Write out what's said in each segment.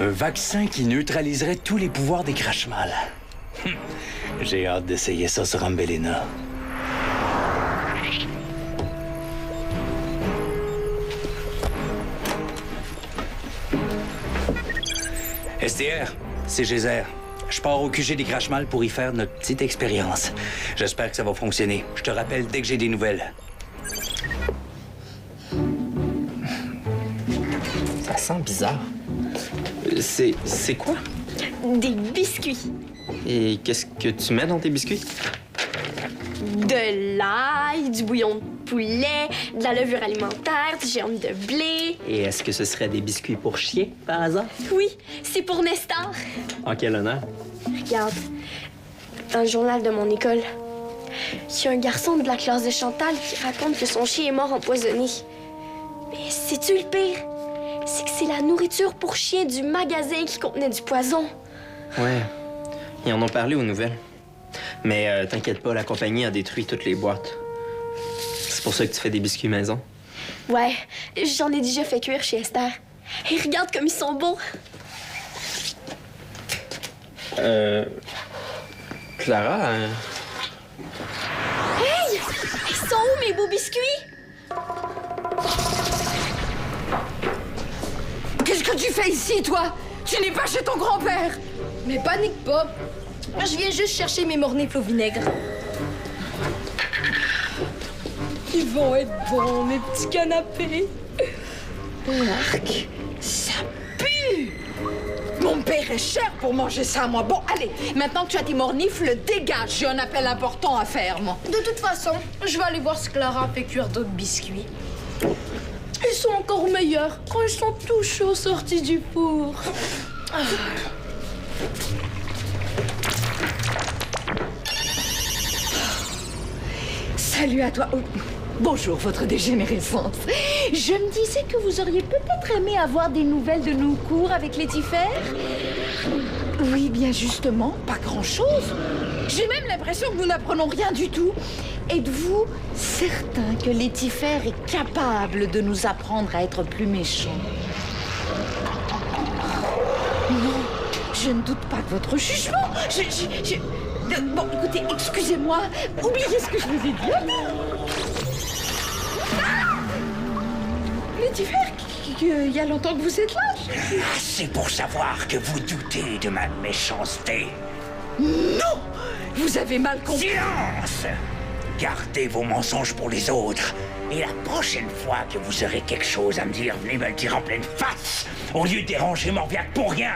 Un vaccin qui neutraliserait tous les pouvoirs des Crashmal. J'ai hâte d'essayer ça sur Ambelina. STR, c'est Gézer. Je pars au QG des Crashmal pour y faire notre petite expérience. J'espère que ça va fonctionner. Je te rappelle dès que j'ai des nouvelles. Ça sent bizarre. C'est quoi? Des biscuits. Et qu'est-ce que tu mets dans tes biscuits? De l'ail, du bouillon de poulet, de la levure alimentaire, du germe de blé. Et est-ce que ce serait des biscuits pour chiens, par hasard? Oui, c'est pour Nestor. En quel honneur? Regarde, dans le journal de mon école, il y a un garçon de la classe de Chantal qui raconte que son chien est mort empoisonné. Mais sais-tu le pire? C'est que c'est la nourriture pour chien du magasin qui contenait du poison. Ouais, ils en ont parlé aux nouvelles. Mais t'inquiète pas, la compagnie a détruit toutes les boîtes. C'est pour ça que tu fais des biscuits maison? Ouais, j'en ai déjà fait cuire chez Esther. Et regarde comme ils sont beaux. Clara, Hey! Ils sont où mes beaux biscuits? Qu'est-ce que tu fais ici, toi? Tu n'es pas chez ton grand-père. Mais panique pas. Je viens juste chercher mes mornifles au vinaigre. Ils vont être bons, mes petits canapés. Marc, ça pue! Mon père est cher pour manger ça, moi. Bon, allez, maintenant que tu as tes mornifles, dégage. J'ai un appel important à faire, moi. De toute façon, je vais aller voir si Clara fait cuire d'autres biscuits. Ils sont encore meilleurs quand ils sont tout chauds sortis du four. Salut à toi. Oh, bonjour, votre dégénérescence. Je me disais que vous auriez peut-être aimé avoir des nouvelles de nos cours avec Laetifer. Oui, bien justement, pas grand-chose. J'ai même l'impression que nous n'apprenons rien du tout. Êtes-vous certain que Laetifer est capable de nous apprendre à être plus méchants? Non, je ne doute pas de votre jugement. Bon, écoutez, excusez-moi. Oubliez ce que je vous ai dit. Laetifer, il y a longtemps que vous êtes là. C'est pour savoir que vous doutez de ma méchanceté. Non! Vous avez mal compris. Silence! Gardez vos mensonges pour les autres. Et la prochaine fois que vous aurez quelque chose à me dire, venez me le dire en pleine face, au lieu de déranger Morbiac pour rien.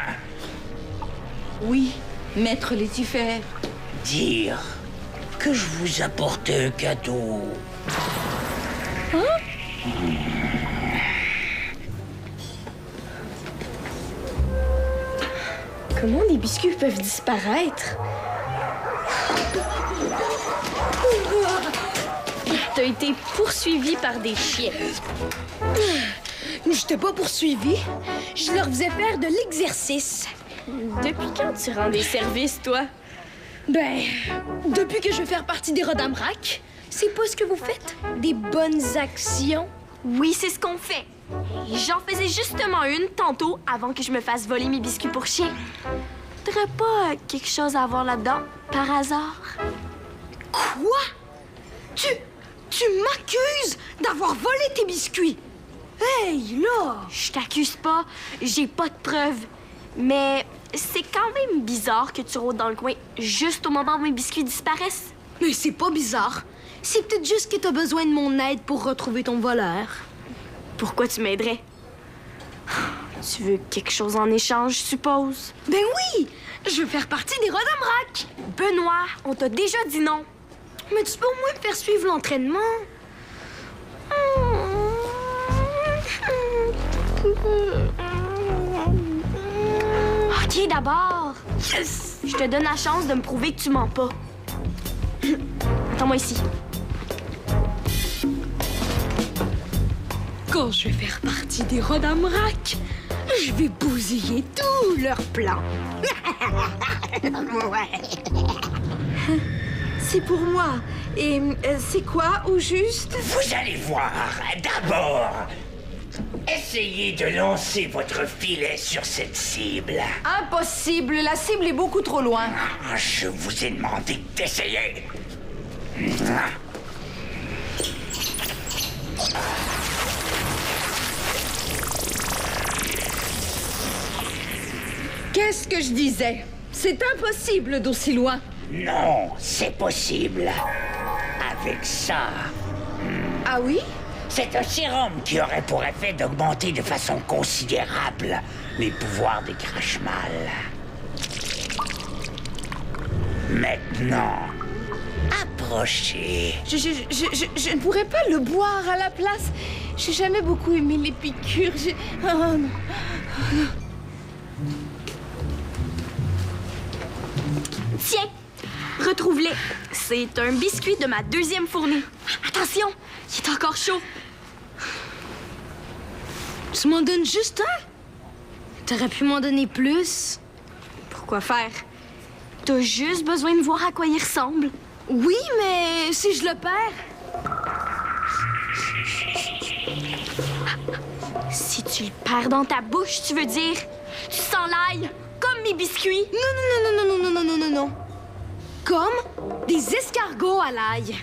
Oui, maître Laetifer. Dire que je vous apporte un cadeau. Comment des biscuits peuvent disparaître? T'as été poursuivi par des chiens. Je t'ai pas poursuivi. Je leur faisais faire de l'exercice. Depuis quand tu rends des services, toi? Ben, depuis que je veux faire partie des Rodamrac, c'est pas ce que vous faites? Des bonnes actions? Oui, c'est ce qu'on fait. Et j'en faisais justement une tantôt avant que je me fasse voler mes biscuits pour chien. T'aurais pas quelque chose à voir là-dedans, par hasard? Quoi? Tu m'accuses d'avoir volé tes biscuits? Hey, là! Je t'accuse pas, j'ai pas de preuves. Mais c'est quand même bizarre que tu rôdes dans le coin juste au moment où mes biscuits disparaissent. Mais c'est pas bizarre. C'est peut-être juste que t'as besoin de mon aide pour retrouver ton voleur. Pourquoi tu m'aiderais? Tu veux quelque chose en échange, je suppose? Ben oui! Je veux faire partie des Rodamrac. Benoît, on t'a déjà dit non. Mais tu peux au moins me faire suivre l'entraînement. OK, d'abord. Yes! Je te donne la chance de me prouver que tu mens pas. Attends-moi ici. Quand je vais faire partie des Rodamrac, je vais bousiller tous leurs plans. C'est pour moi. Et c'est quoi, au juste? Vous allez voir. D'abord, Essayez de lancer votre filet sur cette cible. Impossible, la cible est beaucoup trop loin. Ah, je vous ai demandé d'essayer. Qu'est-ce que je disais? C'est impossible d'aussi loin. Non, c'est possible. Avec ça, Ah oui? c'est un sérum qui aurait pour effet d'augmenter de façon considérable les pouvoirs des Crashmal. Maintenant, approchez. Je ne pourrais pas le boire à la place. J'ai jamais beaucoup aimé les piqûres. Oh, non. Tiens, retrouve-les. C'est un biscuit de ma 2e fournée. Attention, il est encore chaud. Tu m'en donnes juste un? T'aurais pu m'en donner plus. Pourquoi faire? T'as juste besoin de voir à quoi il ressemble. Oui, mais si je le perds... Si tu le perds dans ta bouche, tu veux dire? Tu sens l'ail, comme mes biscuits. Non. Comme des escargots à l'ail.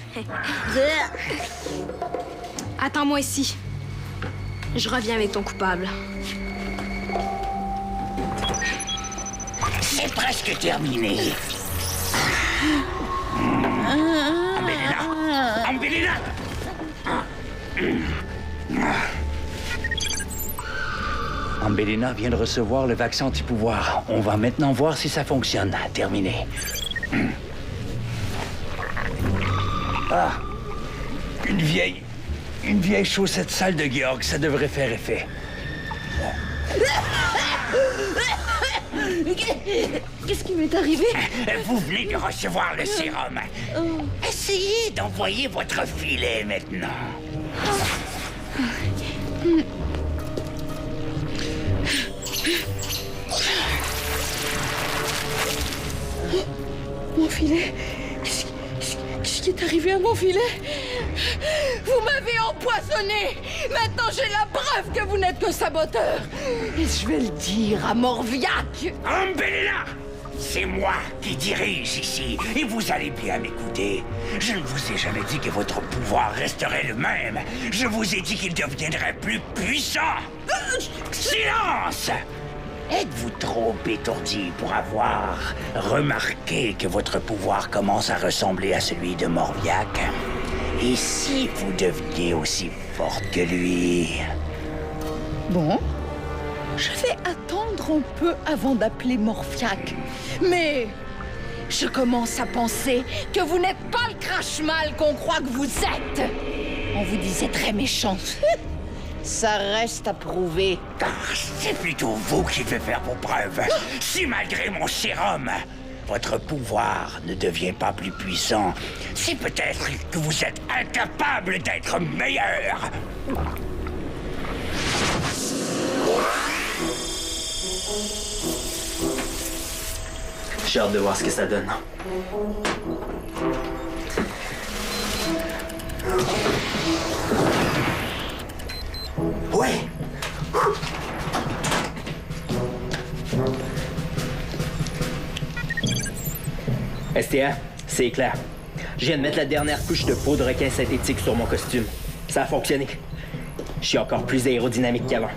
Attends-moi ici. Je reviens avec ton coupable. C'est presque terminé. Ambelina! Ambelina vient de recevoir le vaccin anti-pouvoir. On va maintenant voir si ça fonctionne. Terminé. Ah! Une vieille chaussette sale de Georg, ça devrait faire effet. Qu'est-ce qui m'est arrivé? Vous venez de recevoir le sérum. Essayez d'envoyer votre filet maintenant. Mon filet? Qu'est-ce qui est arrivé à mon filet? Vous m'avez empoisonné! Maintenant, j'ai la preuve que vous n'êtes que saboteur! Et je vais le dire à Morviac! Ambelina! C'est moi qui dirige ici, et vous allez bien m'écouter. Je ne vous ai jamais dit que votre pouvoir resterait le même. Je vous ai dit qu'il deviendrait plus puissant. Silence! Êtes-vous trop étourdi pour avoir remarqué que votre pouvoir commence à ressembler à celui de Morviac? Et si vous deveniez aussi forte que lui? Bon, je vais attendre un peu avant d'appeler Morviac. Mais je commence à penser que vous n'êtes pas le Crashmal qu'on croit que vous êtes. On vous disait très méchant. Ça reste à prouver. Ah, c'est plutôt vous qui devez faire vos preuves. Si malgré mon sérum, votre pouvoir ne devient pas plus puissant, c'est peut-être que vous êtes incapable d'être meilleur. J'ai hâte de voir ce que ça donne. Ouais. STA, c'est clair. Je viens de mettre la dernière couche de peau de requin synthétique sur mon costume. Ça a fonctionné. Je suis encore plus aérodynamique qu'avant.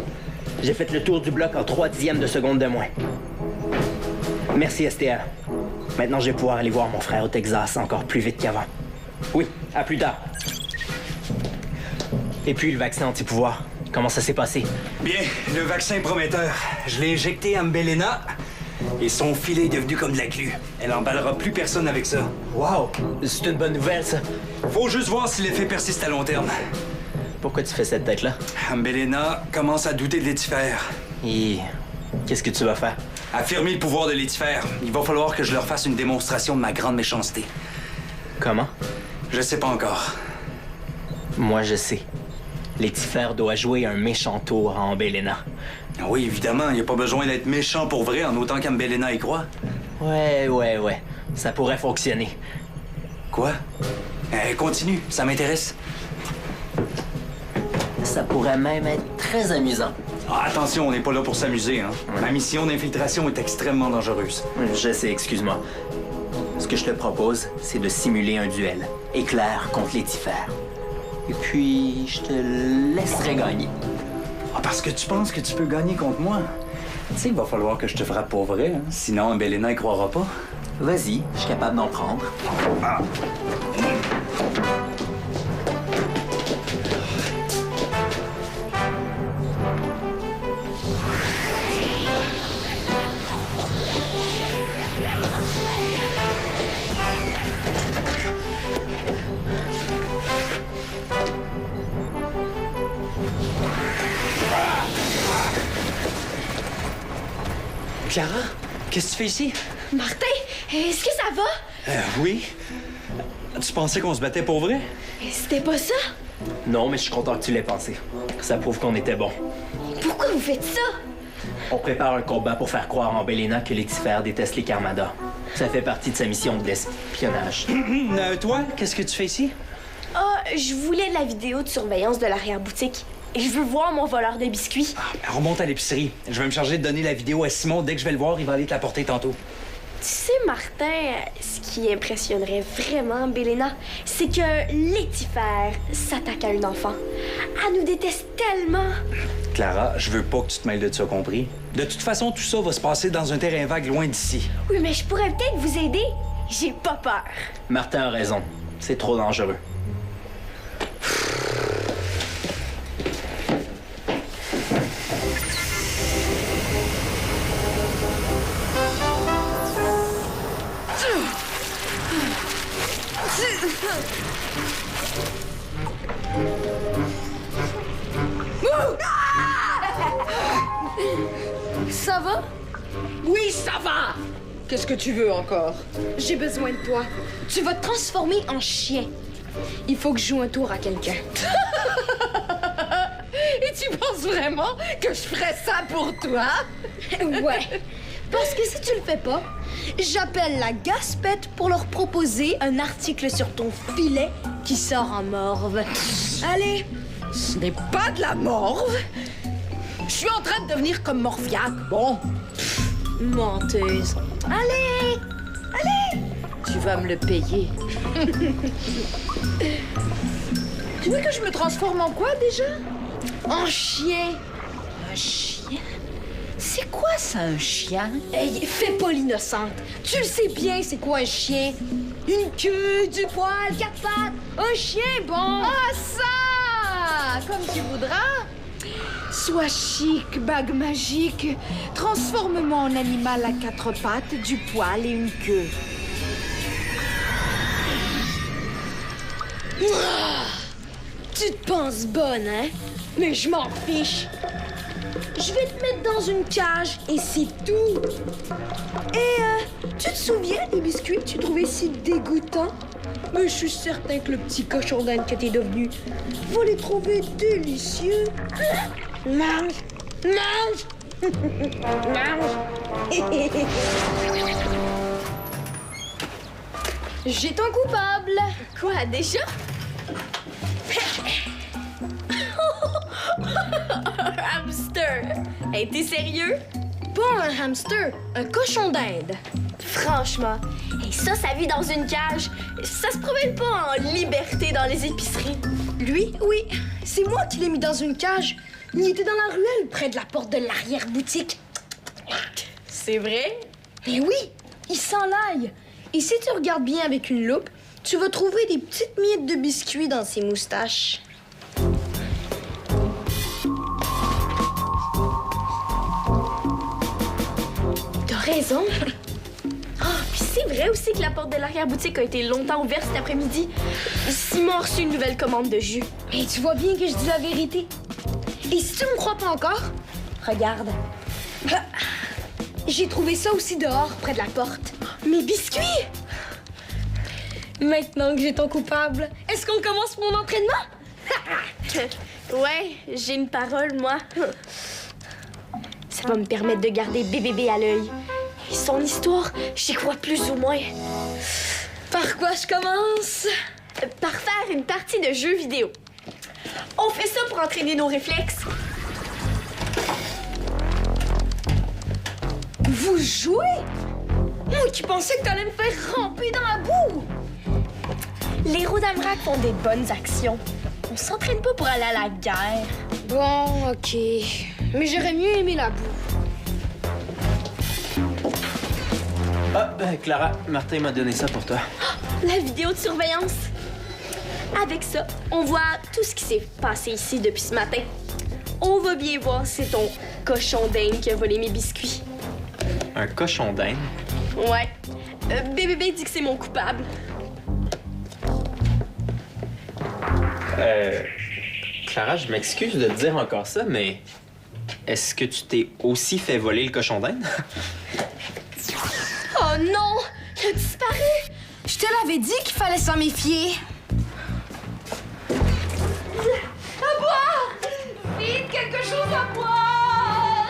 J'ai fait le tour du bloc en 3/10 de seconde de moins. Merci, STA. Maintenant, je vais pouvoir aller voir mon frère au Texas encore plus vite qu'avant. Oui, à plus tard. Et puis, le vaccin anti-pouvoir, comment ça s'est passé? Bien, le vaccin est prometteur. Je l'ai injecté à Mbelena et son filet est devenu comme de la glu. Elle emballera plus personne avec ça. Wow! C'est une bonne nouvelle, ça. Faut juste voir si l'effet persiste à long terme. Pourquoi tu fais cette tête-là? Mbelena commence à douter de Létifer. Et qu'est-ce que tu vas faire? Affirmer le pouvoir de Létifer. Il va falloir que je leur fasse une démonstration de ma grande méchanceté. Comment? Je sais pas encore. Moi, je sais. Létifer doit jouer un méchant tour à Ambelena. Oui, évidemment, il n'y a pas besoin d'être méchant pour vrai en autant qu'Ambelena y croit. Ouais. Ça pourrait fonctionner. Quoi? Continue, ça m'intéresse. ça pourrait même être très amusant. Ah, attention, on n'est pas là pour s'amuser, hein. Ma mission d'infiltration est extrêmement dangereuse. Je sais, excuse-moi. Ce que je te propose, c'est de simuler un duel. Éclair contre Létifère. Et puis, je te laisserai gagner. Ah, parce que tu penses que tu peux gagner contre moi? Tu sais, il va falloir que je te frappe pour vrai, hein. Sinon, Belena ne croira pas. Vas-y, je suis capable d'en prendre. Ah. Clara, qu'est-ce que tu fais ici? Martin, est-ce que ça va? Oui. Tu pensais qu'on se battait pour vrai? C'était pas ça? Non, mais je suis content que tu l'aies pensé. Ça prouve qu'on était bon. Pourquoi vous faites ça? On prépare un combat pour faire croire en Belena que Létifère déteste les Karmadas. Ça fait partie de sa mission de l'espionnage. Toi, qu'est-ce que tu fais ici? Ah, je voulais de la vidéo de surveillance de l'arrière-boutique. Et je veux voir mon voleur de biscuits. Remonte à l'épicerie. Je vais me charger de donner la vidéo à Simon. Dès que je vais le voir, il va aller te la porter tantôt. Tu sais, Martin, ce qui impressionnerait vraiment Belena, c'est que Létifère s'attaque à un enfant. Elle nous déteste tellement. Clara, je veux pas que tu te mêles de ça, compris? De toute façon, tout ça va se passer dans un terrain vague loin d'ici. Oui, mais je pourrais peut-être vous aider. J'ai pas peur. Martin a raison. C'est trop dangereux. Ça va? Oui, ça va! Qu'est-ce que tu veux encore? J'ai besoin de toi. Tu vas te transformer en chien. Il faut que je joue un tour à quelqu'un. Et tu penses vraiment que je ferais ça pour toi? Ouais. Parce que si tu le fais pas, j'appelle la Gaspette pour leur proposer un article sur ton filet qui sort en morve. Allez! Ce n'est pas de la morve. Je suis en train de devenir comme Morphiac. Bon, Menteuse. Allez! tu vas me le payer. Tu veux que je me transforme en quoi déjà? En chien. Un chien? C'est quoi ça, un chien? Hey, fais pas l'innocente. Tu le sais bien, c'est quoi un chien? Une queue, du poil, 4 pattes. Un chien, bon. Ah, ça! Comme tu voudras. Sois chic, bague magique. Transforme-moi en animal à 4 pattes, du poil et une queue. Tu te penses bonne, hein? Mais je m'en fiche. Je vais te mettre dans une cage et c'est tout. Et tu te souviens des biscuits que tu trouvais si dégoûtants? Mais je suis certain que le petit cochon d'âne que t'es devenu va les trouver délicieux. Mange! Mange! Mange! J'ai ton coupable. Quoi, déjà? Un hamster! Hey, t'es sérieux? Pas un hamster, un cochon d'Inde. Franchement, hey, ça vit dans une cage. Ça se promène pas en liberté dans les épiceries. Lui, oui, c'est moi qui l'ai mis dans une cage. Il était dans la ruelle, près de la porte de l'arrière-boutique. C'est vrai? Mais oui, il s'enlaille. Et si tu regardes bien avec une loupe, tu vas trouver des petites miettes de biscuits dans ses moustaches. T'as raison. Ah, puis c'est vrai aussi que la porte de l'arrière-boutique a été longtemps ouverte cet après-midi. Simon a reçu une nouvelle commande de jus. Et tu vois bien que je dis la vérité. Et si tu me crois pas encore, regarde. Ah, j'ai trouvé ça aussi dehors, près de la porte. Mes biscuits! Maintenant que j'ai ton coupable, est-ce qu'on commence mon entraînement? Ouais, j'ai une parole, moi. Ça va me permettre de garder BBB à l'œil. Et son histoire, j'y crois plus ou moins. Par quoi je commence? Par faire une partie de jeux vidéo. On fait ça pour entraîner nos réflexes. Vous jouez? Moi qui pensais que t'allais me faire ramper dans la boue! Les héros d'Amrak font des bonnes actions. On s'entraîne pas pour aller à la guerre. Bon, OK. Mais j'aurais mieux aimé la boue. Ah, Clara, Martin m'a donné ça pour toi. La vidéo de surveillance. Avec ça, on voit tout ce qui s'est passé ici depuis ce matin. On va bien voir si c'est ton cochon d'Inde qui a volé mes biscuits. Un cochon d'Inde? Ouais. Bébé dit que c'est mon coupable. Clara, je m'excuse de te dire encore ça, mais est-ce que tu t'es aussi fait voler le cochon d'Inde? Oh non! Il a disparu! Je te l'avais dit qu'il fallait s'en méfier. À boire! Vite, quelque chose à boire!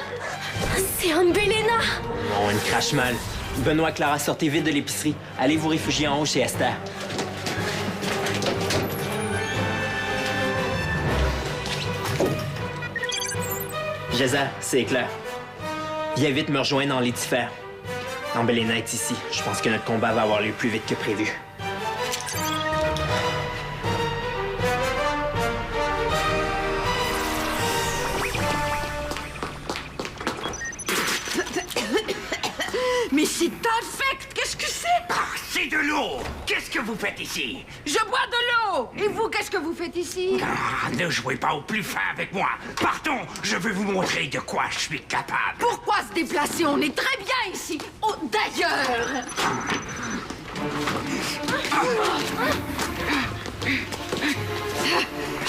C'est Anne Belena! Non, une crache mal. Benoît, Clara, sortez vite de l'épicerie. Allez vous réfugier en haut chez Esther. Géza, c'est Éclair. Viens vite me rejoindre dans l'étifère. Ambelena est ici. Je pense que notre combat va avoir lieu plus vite que prévu. Mais c'est infect! Qu'est-ce que c'est? Ah, c'est de l'eau! Qu'est-ce que vous faites ici? Je bois de l'eau! Et vous, qu'est-ce que vous faites ici? Ah, ne jouez pas au plus fin avec moi. Partons, je vais vous montrer de quoi je suis capable. Pourquoi se déplacer? On est très bien ici! Oh, d'ailleurs!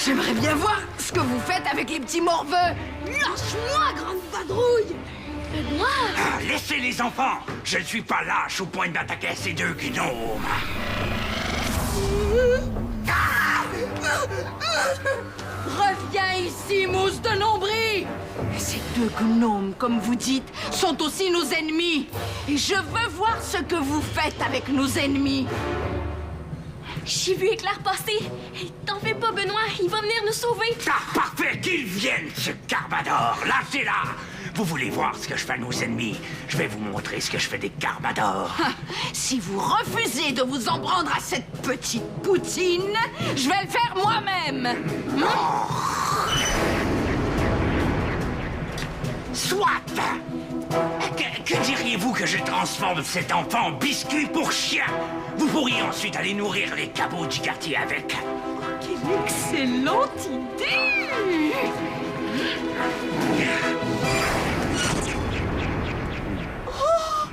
J'aimerais bien voir ce que vous faites avec les petits morveux! Lâche-moi, grande vadrouille! Ah, laissez les enfants. Je ne suis pas lâche au point d'attaquer ces deux gnomes. Reviens ici, mousse de nombril! Ces deux gnomes, comme vous dites, sont aussi nos ennemis. Et je veux voir ce que vous faites avec nos ennemis. J'ai vu Éclair passer. T'en fais pas, Benoît. Il va venir nous sauver. Ah, parfait, qu'ils viennent, ce Garbador. Lâchez-la. Vous voulez voir ce que je fais à nos ennemis? Je vais vous montrer ce que je fais des Garbador. Ah, si vous refusez de vous en prendre à cette petite poutine, je vais le faire moi-même. Soit. Que diriez-vous que je transforme cet enfant en biscuit pour chien? Vous pourriez ensuite aller nourrir les cabots du quartier avec. Quelle excellente idée! Oh,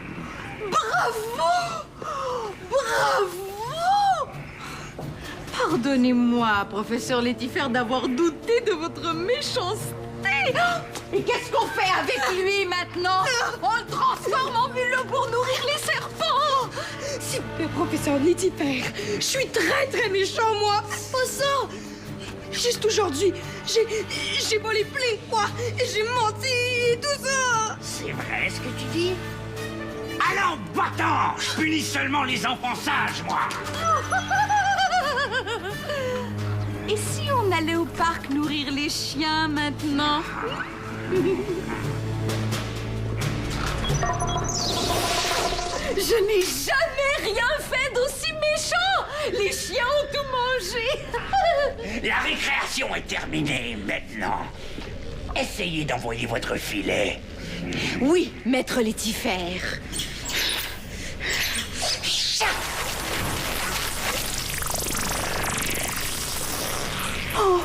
bravo! Bravo! Pardonnez-moi, professeur Létifère, d'avoir douté de votre méchanceté. Et qu'est-ce qu'on fait avec lui maintenant? On le transforme en mulot pour nourrir les serpents! S'il vous plaît, professeur Létifère, je suis très méchant, moi. Pas ça. Juste aujourd'hui, j'ai volé plein de fois, et j'ai menti et tout ça. C'est vrai ce que tu dis? Allons, battant! Je punis seulement les enfants sages, moi! Et si on allait au parc nourrir les chiens maintenant? Je n'ai jamais rien fait d'aussi méchant! Les chiens ont tout mangé! La récréation est terminée maintenant. Essayez d'envoyer votre filet. Oui, maître Létifère. Oh!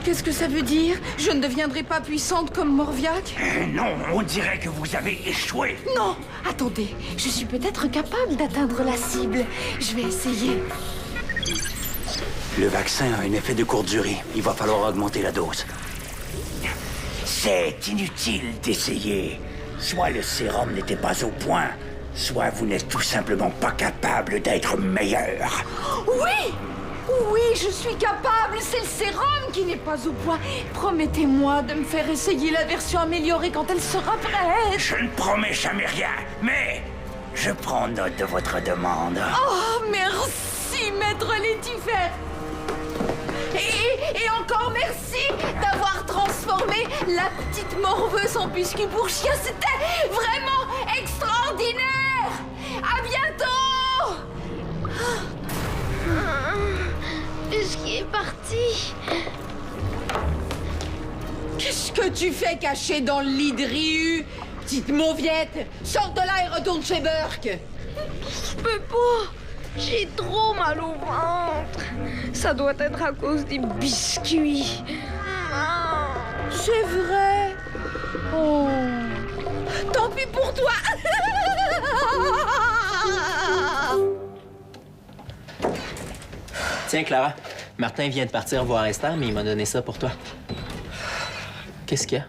Qu'est-ce que ça veut dire? Je ne deviendrai pas puissante comme Morviac? Non, on dirait que vous avez échoué. Non! Attendez, je suis peut-être capable d'atteindre la cible. Je vais essayer. Le vaccin a un effet de courte durée. Il va falloir augmenter la dose. C'est inutile d'essayer. Soit le sérum n'était pas au point, soit vous n'êtes tout simplement pas capable d'être meilleur. Oui! Oui, je suis capable. C'est le sérum qui n'est pas au point. Promettez-moi de me faire essayer la version améliorée quand elle sera prête. Je ne promets jamais rien, mais je prends note de votre demande. Oh, merci, maître Létifère. Et encore merci La petite morveuse en biscuit pour chien, c'était vraiment extraordinaire! À bientôt! Biscuit est parti. Qu'est-ce que tu fais caché dans le lit de Ryu? Petite mauviette, sors de là et retourne chez Burke! Je peux pas. J'ai trop mal au ventre. Ça doit être à cause des biscuits. C'est vrai? Oh! Tant pis pour toi! Tiens, Clara, Martin vient de partir voir Esther, mais il m'a donné ça pour toi. Qu'est-ce qu'il y a?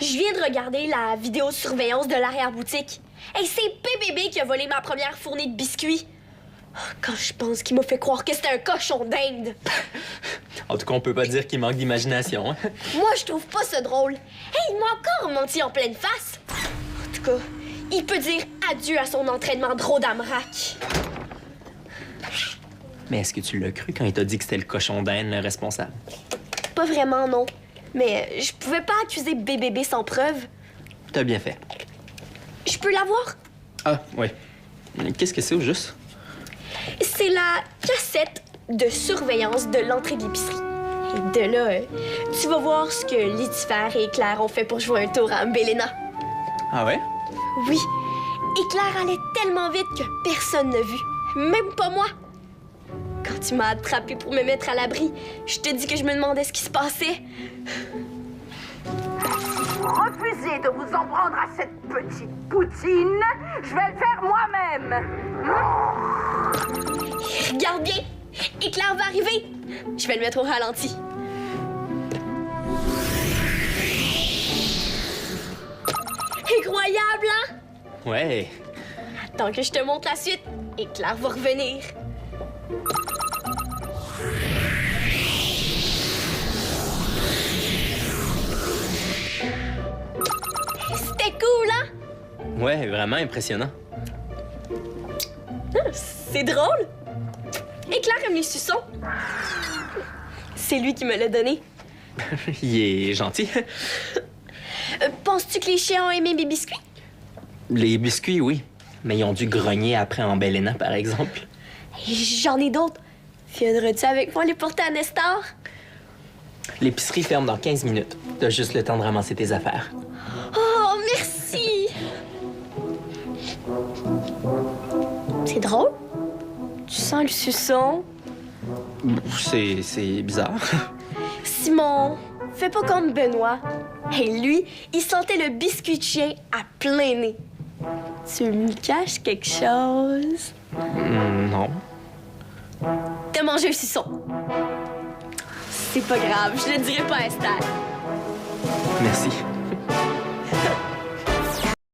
Je viens de regarder la vidéosurveillance de l'arrière-boutique. Et c'est PBB qui a volé ma première fournée de biscuits. Quand je pense qu'il m'a fait croire que c'était un cochon d'Inde. En tout cas, on peut pas dire qu'il manque d'imagination. Hein? Moi, je trouve pas ça drôle. Hey, il m'a encore menti en pleine face. En tout cas, il peut dire adieu à son entraînement de Rodamrac. Mais est-ce que tu l'as cru quand il t'a dit que c'était le cochon d'Inde le responsable? Pas vraiment, non. Mais je pouvais pas accuser BBB sans preuve. T'as bien fait. Je peux l'avoir? Ah, oui. Qu'est-ce que c'est au juste? C'est la cassette de surveillance de l'entrée de l'épicerie. Et de là, tu vas voir ce que Lucifer et Claire ont fait pour jouer un tour à Mbelena. Ah ouais? Oui. Et Claire allait tellement vite que personne n'a vu. Même pas moi. Quand tu m'as attrapée pour me mettre à l'abri, je te dis que je me demandais ce qui se passait. Refusez de vous en prendre à cette petite poutine. Je vais le faire moi-même. Regarde bien. Et Claire va arriver. Je vais le mettre au ralenti. Incroyable, hein? Ouais. Attends que je te montre la suite. Et Claire va revenir. C'était cool, hein? Ouais, vraiment impressionnant. C'est drôle. Et Claire aime les suçons. C'est lui qui me l'a donné. Il est gentil. Penses-tu que les chiens ont aimé mes biscuits? Les biscuits, oui. Mais ils ont dû grogner après en Mbelena, par exemple. J'en ai d'autres. Viendrais-tu avec moi les porter à Nestor? L'épicerie ferme dans 15 minutes. T'as juste le temps de ramasser tes affaires. Oh, merci! C'est drôle. Tu sens le suçon? C'est bizarre. Simon, fais pas comme Benoît. Et lui, il sentait le biscuit de chien à plein nez. Tu me caches quelque chose? Non. T'as mangé un suçon. C'est pas grave, je le dirai pas à Esther. Merci.